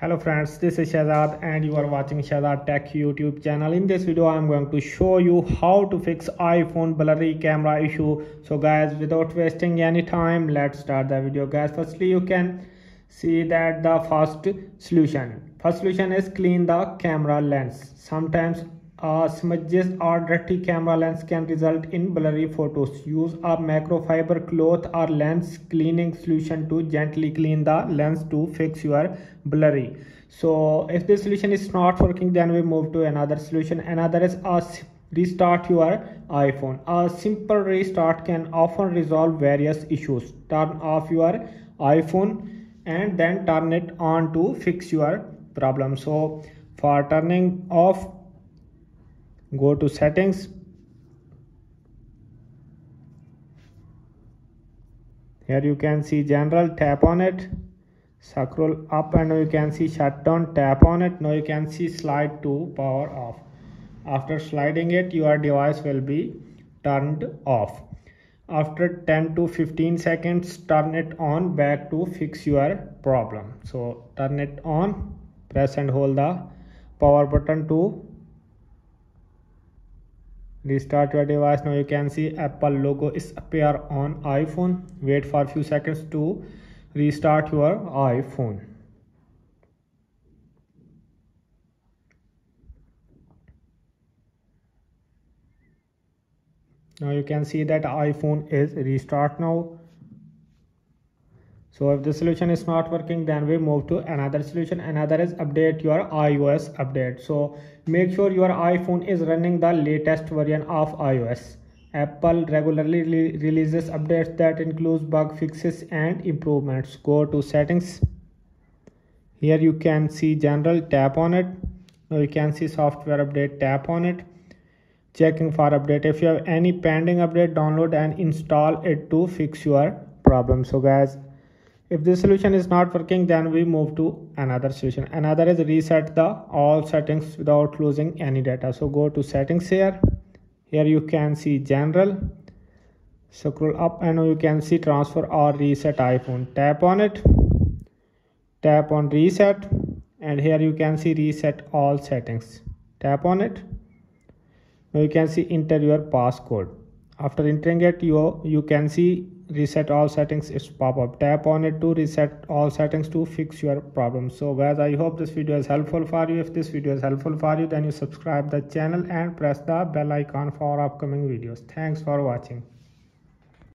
Hello friends, this is Shahzad and you are watching Shahzad Tech YouTube channel. In this video I am going to show you how to fix iPhone blurry camera issue. So guys, without wasting any time, let's start the video guys. Firstly, you can see that the first solution is clean the camera lens. Sometimes smudges or dirty camera lens can result in blurry photos. Use a microfiber cloth or lens cleaning solution to gently clean the lens to fix your blurry. So if this solution is not working, then we move to another solution. Another is restart your iPhone. A simple restart can often resolve various issues. Turn off your iPhone and then turn it on to fix your problem. So for turning off, go to settings. Here you can see general, tap on it, scroll up and you can see shutdown, tap on it. Now you can see slide to power off. After sliding it, your device will be turned off. After 10 to 15 seconds, turn it on back to fix your problem. So turn it on, press and hold the power button to restart your device. Now you can see Apple logo is appear on iPhone. Wait for a few seconds to restart your iPhone. Now you can see that iPhone is restart now. So if the solution is not working, then we move to another solution. Another is update your iOS update. So make sure your iPhone is running the latest version of iOS. Apple regularly releases updates that includes bug fixes and improvements. Go to settings. Here you can see general, tap on it. Now you can see software update, tap on it. Checking for update. If you have any pending update, download and install it to fix your problem. So guys, if this solution is not working, then we move to another solution. Another is reset the all settings without losing any data. So go to settings here. Here you can see general, scroll up and you can see transfer or reset iPhone. Tap on it, tap on reset, and here you can see reset all settings. Tap on it. Now you can see enter your passcode. After entering it, you can see reset all settings is pop up. Tap on it to reset all settings to fix your problem. So guys, I hope this video is helpful for you. If this video is helpful for you, then you subscribe the channel and press the bell icon for upcoming videos. Thanks for watching.